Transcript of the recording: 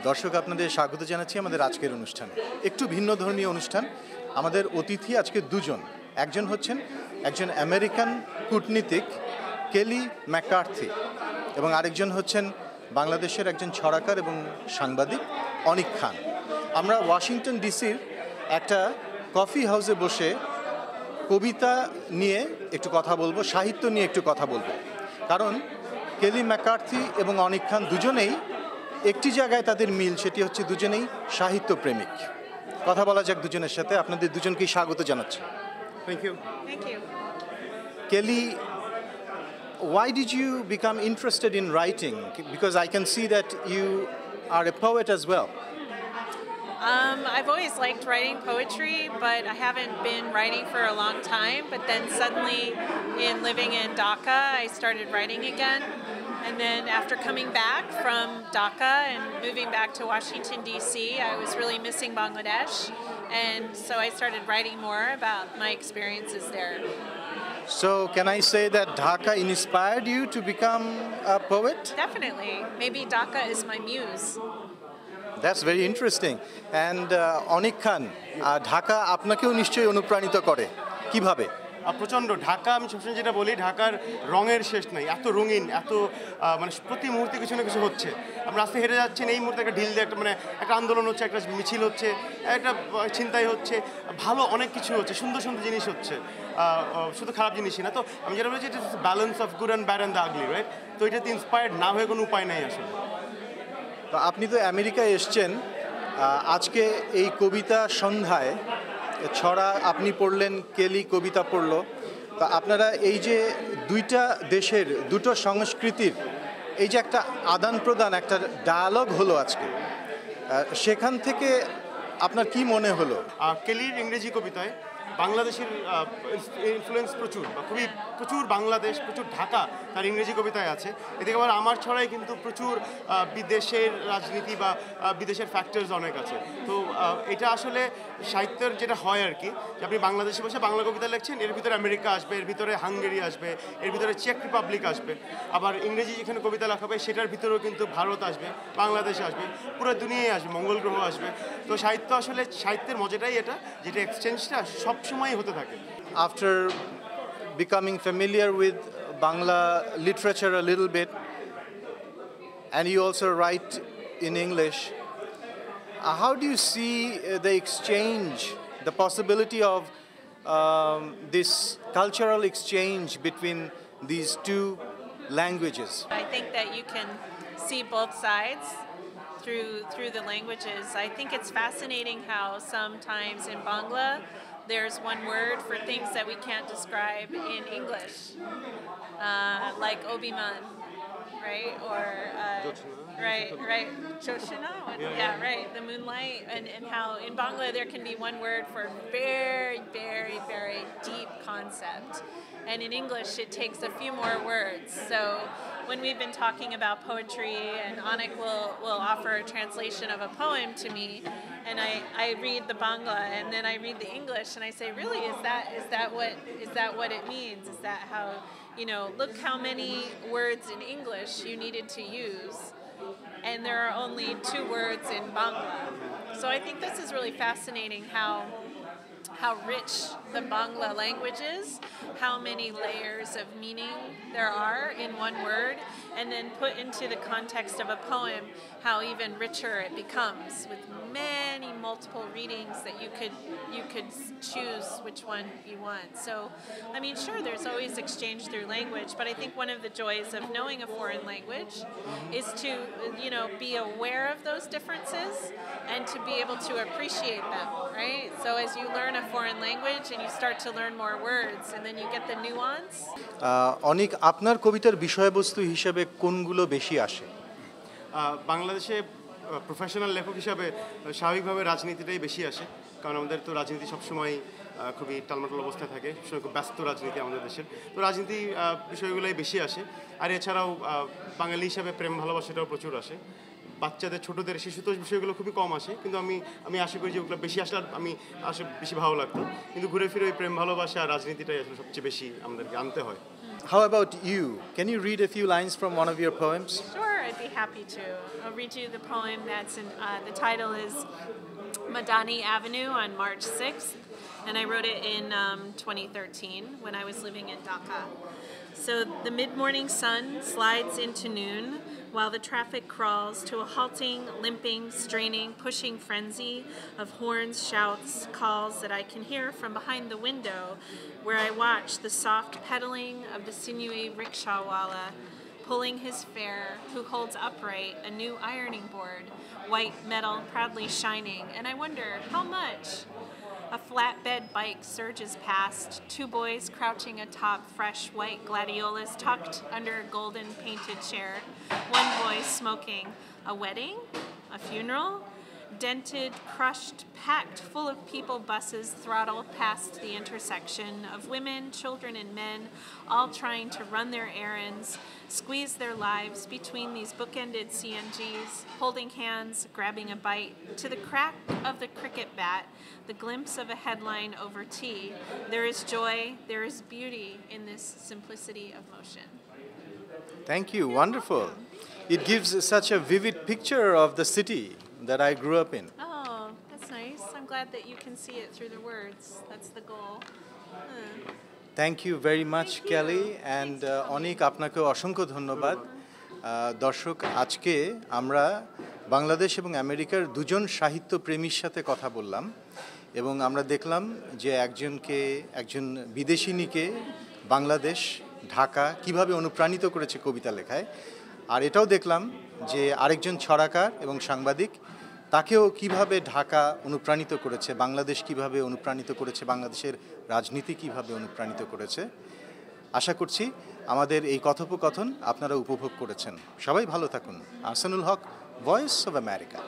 দর্শক আপনাদের স্বাগত জানাচ্ছি আমাদের আজকের অনুষ্ঠানে। একটু ভিন্ন ধর্মীয় অনুষ্ঠান। আমাদের অতিথি আজকে দুজন। একজন হচ্ছেন একজন আমেরিকান কূটনীতিক কেলি ম্যাকার্থি এবং আরেকজন হচ্ছেন বাংলাদেশের একজন ছড়াকার এবং সাংবাদিক অনিক খান। আমরা ওয়াশিংটন ডিসির একটা কফি হাউসে বসে কবিতা নিয়ে একটু কথা বলবো, সাহিত্য নিয়ে একটু কথা বলবো। কারণ কেলি ম্যাকার্থি এবং অনিক খান দুজনেই একটি জায়গায় তাদের মিল, সেটি হচ্ছে দুজনেই সাহিত্য প্রেমিক। কথা বলা যাক দুজনের সাথে। আপনাদের দুজনকেই স্বাগত জানাচ্ছি। Thank you. Thank you. Kelly, why did you become interested in writing? Because I can see that you are a poet as well. I've always liked writing poetry, but I haven't been writing for a long time. But then suddenly, in living in Dhaka, I started writing again. And then after coming back from Dhaka and moving back to Washington, D.C., I was really missing Bangladesh. And so I started writing more about my experiences there. So can I say that Dhaka inspired you to become a poet? Definitely. Maybe Dhaka is my muse. That's very interesting. And অনিক খান, ঢাকা আপনাকেও নিশ্চয়ই অনুপ্রাণিত করে, কিভাবে? প্রচণ্ড। ঢাকা, আমি সবসময় যেটা বলি, ঢাকার রঙের শেষ নাই। এত রঙিন, এত মানে প্রতি মুহূর্তে কিছু না কিছু হচ্ছে। আপনি রাস্তায় হেঁটে যাচ্ছেন, এই মুহূর্তে একটা ঢিল দিয়ে একটা মানে একটা আন্দোলন হচ্ছে, একটা মিছিল হচ্ছে, একটা ছিনতাই হচ্ছে, ভালো অনেক কিছু হচ্ছে, সুন্দর সুন্দর জিনিস হচ্ছে, শুধু খারাপ জিনিসই না। তো আমি যেটা বলছি, এটা balance of good and bad and the ugly, right? তো এটাতে ইন্সপায়ার্ড না হয়ে কোনো উপায় নেই আসলে। তো আপনি তো আমেরিকায় এসছেন, আজকে এই কবিতা সন্ধ্যায় ছড়া আপনি পড়লেন, কেলি কবিতা পড়ল। তো আপনারা এই যে দুইটা দেশের দুটো সংস্কৃতির এই যে একটা আদান প্রদান, একটা ডায়ালগ হলো আজকে, সেখান থেকে আপনার কি মনে হলো? কেলির ইংরেজি কবিতায় বাংলাদেশের ইনফ্লুয়েন্স প্রচুর, প্রচুর বাংলাদেশ, প্রচুর ঢাকা তার ইংরেজি কবিতায় আছে। এদিকে আবার আমার ছড়াই কিন্তু প্রচুর বিদেশের রাজনীতি বা বিদেশের ফ্যাক্টরস অনেক আছে। তো এটা আসলে সাহিত্যের যেটা হয় আর কি, যে আপনি বাংলাদেশে বসে বাংলা কবিতা লিখছেন, এর ভিতরে আমেরিকা আসবে, এর ভিতরে হাঙ্গেরি আসবে, এর ভিতরে চেক রিপাবলিক আসবে। আবার ইংরেজি যেখানে কবিতা লেখা হবে সেটার ভিতরেও কিন্তু ভারত আসবে, বাংলাদেশ আসবে, পুরো দুনিয়ায় আসবে, মঙ্গল গ্রহ আসবে। তো সাহিত্য আসলে, সাহিত্যের মজাটাই এটা, যেটা এক্সচেঞ্জটা সবসময় হতে থাকে। After becoming familiar with Bangla literature a little bit, and you also write in English, how do you see the exchange, the possibility of this cultural exchange between these two languages? I think that you can see both sides through the languages. I think it's fascinating how sometimes in Bangla there's one word for things that we can't describe in English, like obiman, right? Or right, Joshina, yeah, right, the moonlight, and how in Bangla there can be one word for very, very, very deep concept, and in English it takes a few more words. So when we've been talking about poetry, and Anik will offer a translation of a poem to me, and I read the Bangla and then I read the English, and I say, really, is that what it means? Is that how, you know, look how many words in English you needed to use, and there are only 2 words in Bangla. So I think this is really fascinating, how rich the Bangla language is, how many layers of meaning there are in one word, and then put into the context of a poem, how even richer it becomes with many multiple readings that you could choose which one you want. So, I mean, sure, there's always exchange through language, but I think one of the joys of knowing a foreign language is to, you know, be aware of those differences and to be able to appreciate them, right? So as you learn a foreign language and you start to learn more words, and then you get the nuance. অনিক, আপনার কবিতার বিষয়বস্তু হিসেবে কোনগুলো বেশি আসে? বাংলাদেশে professional লেখক হিসাবে স্বাভাবিকভাবে রাজনীতিটাই বেশি আসে, কারণ আমাদের তো রাজনীতি সবসময় খুবই টালমাটাল অবস্থায় থাকে, সবসময় খুব ব্যস্ত রাজনীতি আমাদের দেশের। তো রাজনীতি বিষয়গুলোই বেশি আসে। আর এছাড়াও বাঙালি হিসাবে প্রেম ভালোবাসাটাও প্রচুর আসে। বাচ্চাদের, ছোটদের, শিশুতোষ বিষয়গুলো খুবই কম আসে, কিন্তু আমি আশা করি যে ওগুলো বেশি আসলে আমি বেশি ভালো লাগতো। কিন্তু ঘুরে ফিরে ওই প্রেম ভালোবাসা আর রাজনীতিটাই আসলে সবচেয়ে বেশি আমাদেরকে আনতে হয়। How about you? Can you read a few lines from one of your poems? Sure, I'd be happy to. I'll read you the poem that's in, the title is Madani Avenue on March 6th, and I wrote it in 2013 when I was living in Dhaka. So the mid-morning sun slides into noon while the traffic crawls to a halting, limping, straining, pushing frenzy of horns, shouts, calls that I can hear from behind the window where I watch the soft pedaling of the sinewy rickshawwala pulling his fare, who holds upright a new ironing board, white metal proudly shining, and I wonder how much. A flatbed bike surges past, two boys crouching atop fresh white gladiolas tucked under a golden painted chair, one boy smoking. A wedding? A funeral? Dented, crushed, packed full of people buses throttle past the intersection of women, children, and men, all trying to run their errands, squeeze their lives between these bookended CNGs, holding hands, grabbing a bite. To the crack of the cricket bat, the glimpse of a headline over tea, there is joy, there is beauty in this simplicity of motion. Thank you, wonderful. It gives such a vivid picture of the city that I grew up in. Oh, that's nice. I'm glad that you can see it through the words. That's the goal. Thank you very much, Kelly, and অনেক আপনাকে অসংখ্য ধন্যবাদ। দর্শক, আজকে আমরা বাংলাদেশ এবং আমেরিকার দুজন সাহিত্যপ্রেমীর সাথে কথা বললাম এবং আমরা দেখলাম যে একজন বিদেশিনীকে বাংলাদেশ, ঢাকা কিভাবে অনুপ্রাণিত করেছে কবিতা লেখায়, আর এটাও দেখলাম যে আরেকজন ছড়াকার এবং সাংবাদিক, তাকেও কিভাবে ঢাকা অনুপ্রাণিত করেছে, বাংলাদেশ কিভাবে অনুপ্রাণিত করেছে, বাংলাদেশের রাজনীতি কিভাবে অনুপ্রাণিত করেছে। আশা করছি আমাদের এই কথোপকথন আপনারা উপভোগ করেছেন। সবাই ভালো থাকুন। আহসানুল হক, ভয়েস অফ আমেরিকা।